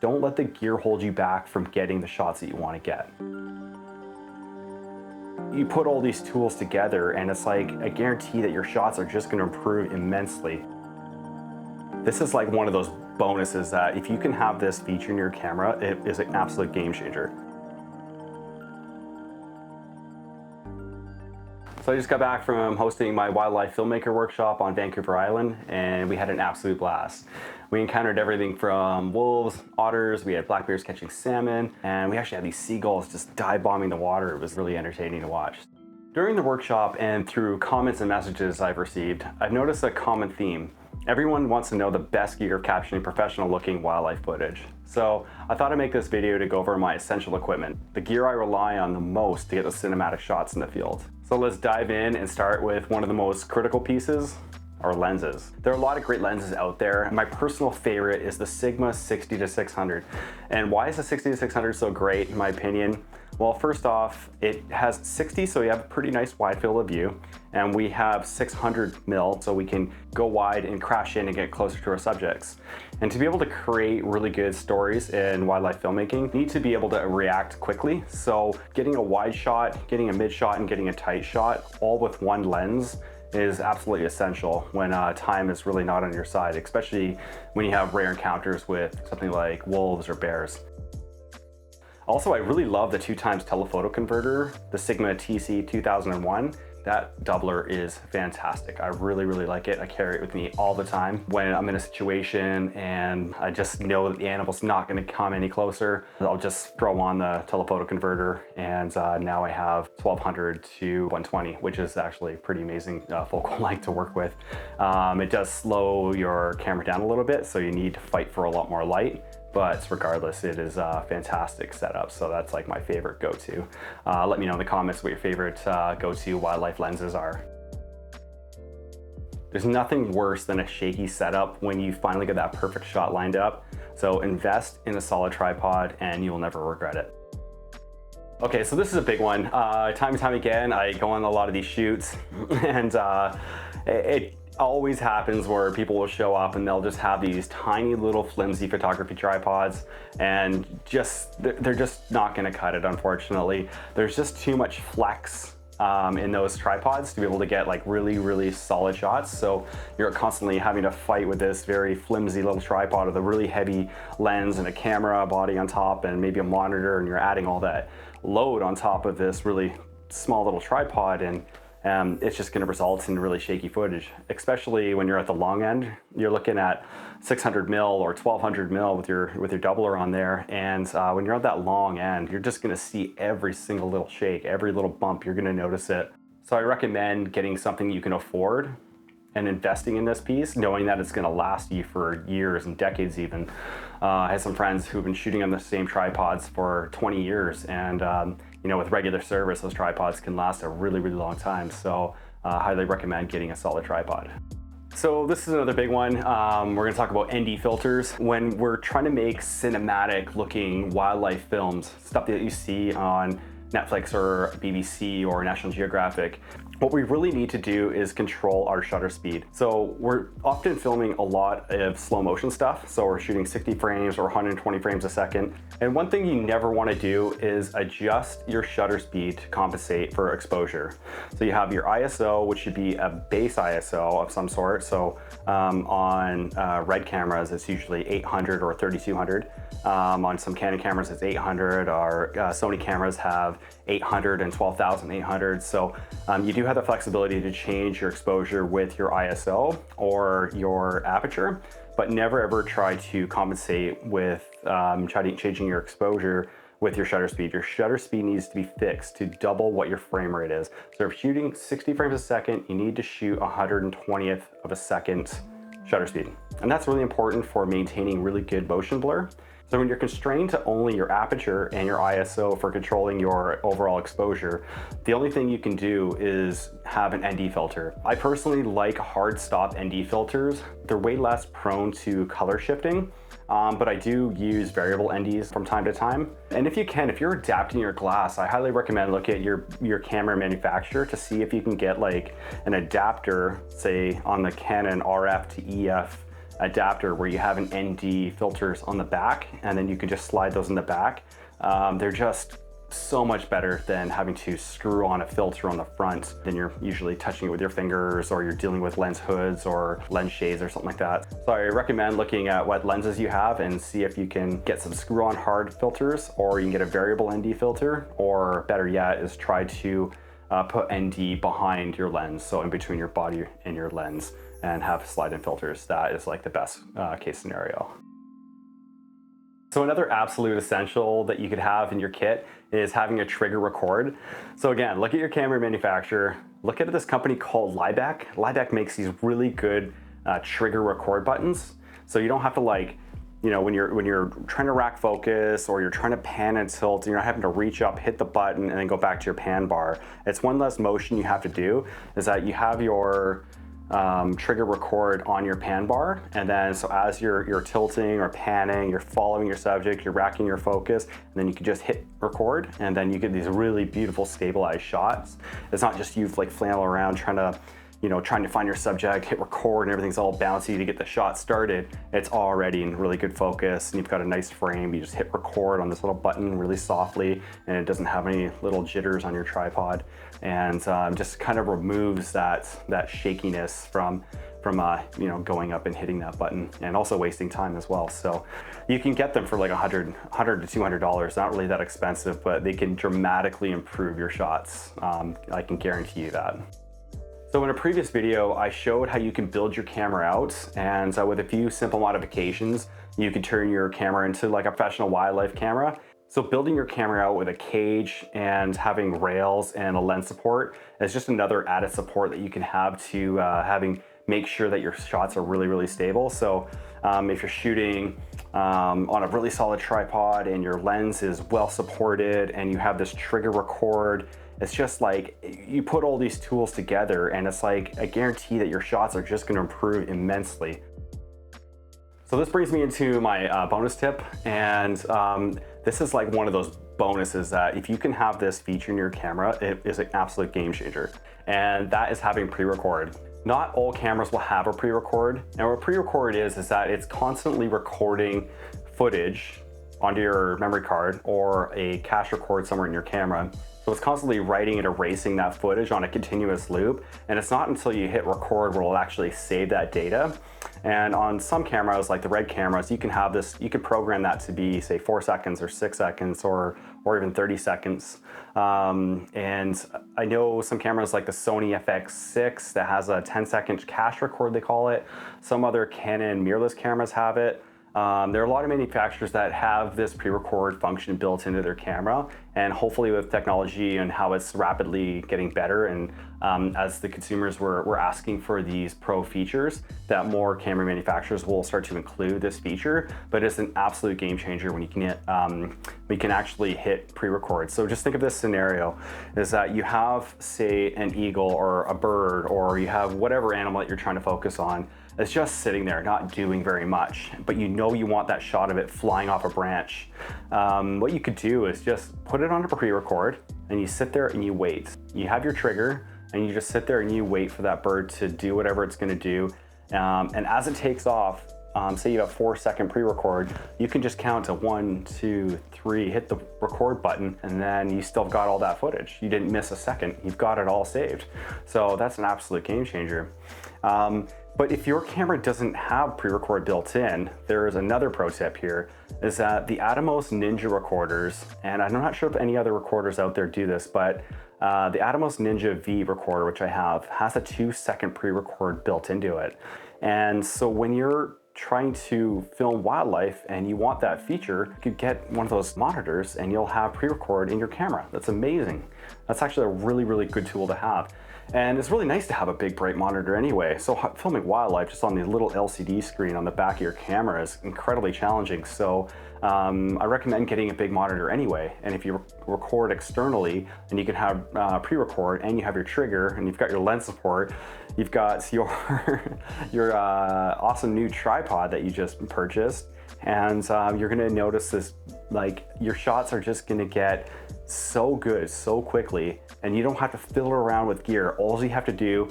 Don't let the gear hold you back from getting the shots that you want to get. You put all these tools together and it's like a guarantee that your shots are just going to improve immensely. This is like one of those bonuses that if you can have this feature in your camera, it is an absolute game changer. So I just got back from hosting my wildlife filmmaker workshop on Vancouver Island, and we had an absolute blast. We encountered everything from wolves, otters, we had black bears catching salmon, and we actually had these seagulls just dive bombing the water. It was really entertaining to watch. During the workshop and through comments and messages I've received, I've noticed a common theme. Everyone wants to know the best gear of capturing professional looking wildlife footage. So I thought I'd make this video to go over my essential equipment, the gear I rely on the most to get those cinematic shots in the field. So let's dive in and start with one of the most critical pieces, our lenses. There are a lot of great lenses out there. My personal favorite is the Sigma 60-600. And why is the 60-600 so great in my opinion? Well, first off, it has 60, so you have a pretty nice wide field of view. And we have 600mm, so we can go wide and crash in and get closer to our subjects. And to be able to create really good stories in wildlife filmmaking, you need to be able to react quickly. So getting a wide shot, getting a mid shot, and getting a tight shot, all with one lens, is absolutely essential when time is really not on your side, especially when you have rare encounters with something like wolves or bears. Also, I really love the 2x telephoto converter, the Sigma TC 2001. That doubler is fantastic. I really, really like it. I carry it with me all the time. When I'm in a situation and I just know that the animal's not gonna come any closer, I'll just throw on the telephoto converter, and now I have 1200 to 120, which is actually pretty amazing focal length to work with. It does slow your camera down a little bit, so you need to fight for a lot more light. But regardless, it is a fantastic setup. So that's like my favorite go-to. Let me know in the comments what your favorite go-to wildlife lenses are. There's nothing worse than a shaky setup when you finally get that perfect shot lined up. So invest in a solid tripod and you will never regret it. Okay, so this is a big one. Time and time again, I go on a lot of these shoots and it always happens where people will show up and they'll just have these tiny little flimsy photography tripods and they're just not gonna cut it, unfortunately. There's just too much flex in those tripods to be able to get like really, really solid shots. So you're constantly having to fight with this very flimsy little tripod with a really heavy lens and a camera body on top and maybe a monitor, and you're adding all that load on top of this really small little tripod, and it's just going to result in really shaky footage, especially when you're at the long end. You're looking at 600mm or 1200mm with your doubler on there, and when you're at that long end, you're just going to see every single little shake, every little bump. You're going to notice it. So I recommend getting something you can afford and investing in this piece, knowing that it's going to last you for years and decades even. I have some friends who've been shooting on the same tripods for 20 years, and you know, with regular service, those tripods can last a really, really long time. So highly recommend getting a solid tripod. So this is another big one. We're gonna talk about ND filters. When we're trying to make cinematic looking wildlife films, stuff that you see on Netflix or BBC or National Geographic, what we really need to do is control our shutter speed. So we're often filming a lot of slow motion stuff. So we're shooting 60 frames or 120 frames a second. And one thing you never want to do is adjust your shutter speed to compensate for exposure. So you have your ISO, which should be a base ISO of some sort. So on RED cameras, it's usually 800 or 3200. On some Canon cameras, it's 800. Our Sony cameras have 800 and 12,800. So you do have the flexibility to change your exposure with your ISO or your aperture, but never ever try to compensate with changing your exposure with your shutter speed. Your shutter speed needs to be fixed to double what your frame rate is. So if you're shooting 60 frames a second, you need to shoot 120th of a second shutter speed. And that's really important for maintaining really good motion blur. So when you're constrained to only your aperture and your ISO for controlling your overall exposure, the only thing you can do is have an ND filter. I personally like hard stop ND filters. They're way less prone to color shifting, but I do use variable NDs from time to time. And if you can, if you're adapting your glass, I highly recommend look at your camera manufacturer to see if you can get like an adapter, say on the Canon RF to EF adapter where you have an ND filters on the back, and then you can just slide those in the back. They're just so much better than having to screw on a filter on the front. Then you're usually touching it with your fingers, or you're dealing with lens hoods or lens shades or something like that. So I recommend looking at what lenses you have and see if you can get some screw-on hard filters, or you can get a variable ND filter, or better yet is try to put ND behind your lens, so in between your body and your lens, and have slide-in filters. That is like the best case scenario. So another absolute essential that you could have in your kit is having a trigger record. So again, look at your camera manufacturer, look at this company called Liebeck. Liebeck makes these really good trigger record buttons. So you don't have to, like, you know, when you're trying to rack focus or you're trying to pan and tilt, you're not having to reach up, hit the button, and then go back to your pan bar. It's one less motion you have to do, is that you have your trigger record on your pan bar, and then so as you're tilting or panning, you're following your subject, you're racking your focus, and then you can just hit record, and then you get these really beautiful stabilized shots. It's not just you like flailing around trying to find your subject, hit record, and everything's all bouncy to get the shot started. It's already in really good focus, and you've got a nice frame. You just hit record on this little button really softly, and it doesn't have any little jitters on your tripod, and just kind of removes that shakiness from going up and hitting that button, and also wasting time as well. So you can get them for like $100 to $200, not really that expensive, but they can dramatically improve your shots. I can guarantee you that. So in a previous video, I showed how you can build your camera out, and with a few simple modifications, you can turn your camera into like a professional wildlife camera. So building your camera out with a cage and having rails and a lens support is just another added support that you can have to make sure that your shots are really, really stable. So if you're shooting on a really solid tripod and your lens is well supported and you have this trigger record, it's just like you put all these tools together, and it's like a guarantee that your shots are just going to improve immensely. So this brings me into my bonus tip, and this is like one of those bonuses that if you can have this feature in your camera, it is an absolute game changer, and that is having pre-record. Not all cameras will have a pre-record, and what pre-record is that it's constantly recording footage onto your memory card or a cache record somewhere in your camera. So it's constantly writing and erasing that footage on a continuous loop, and it's not until you hit record where it'll actually save that data. And on some cameras, like the Red cameras, you can have this, you can program that to be, say, 4 seconds or 6 seconds or even 30 seconds. And I know some cameras like the Sony FX6 that has a 10-second cache record, they call it. Some other Canon mirrorless cameras have it. There are a lot of manufacturers that have this pre-record function built into their camera, and hopefully with technology and how it's rapidly getting better, and as the consumers were asking for these pro features, that more camera manufacturers will start to include this feature. But it's an absolute game changer when you can actually hit pre-record. So just think of this scenario, is that you have, say, an eagle or a bird, or you have whatever animal that you're trying to focus on. It's just sitting there, not doing very much, but you know you want that shot of it flying off a branch. What you could do is just put it on a pre-record, and you sit there and you wait. You have your trigger, and you just sit there and you wait for that bird to do whatever it's gonna do. And as it takes off, say you have 4-second pre-record, you can just count to 1, 2, 3, hit the record button, and then you still got all that footage. You didn't miss a second, you've got it all saved. So that's an absolute game changer. But if your camera doesn't have pre-record built in, there is another pro tip here, is that the Atomos Ninja recorders, and I'm not sure if any other recorders out there do this, but the Atomos Ninja V recorder, which I have, has a 2-second pre-record built into it. And so when you're trying to film wildlife and you want that feature, you could get one of those monitors and you'll have pre-record in your camera. That's amazing. That's actually a really, really good tool to have. And it's really nice to have a big bright monitor anyway. So filming wildlife just on the little LCD screen on the back of your camera is incredibly challenging. So I recommend getting a big monitor anyway. And if you record externally, and you can have pre-record, and you have your trigger, and you've got your lens support, you've got your awesome new tripod that you just purchased, and you're gonna notice this, like, your shots are just gonna get so good so quickly, and you don't have to fiddle around with gear. All you have to do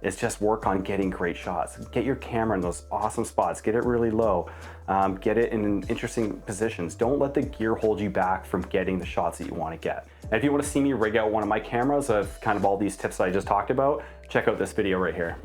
is just work on getting great shots. Get your camera in those awesome spots, get it really low, get it in interesting positions. Don't let the gear hold you back from getting the shots that you want to get. And if you want to see me rig out one of my cameras of kind of all these tips that I just talked about, check out this video right here.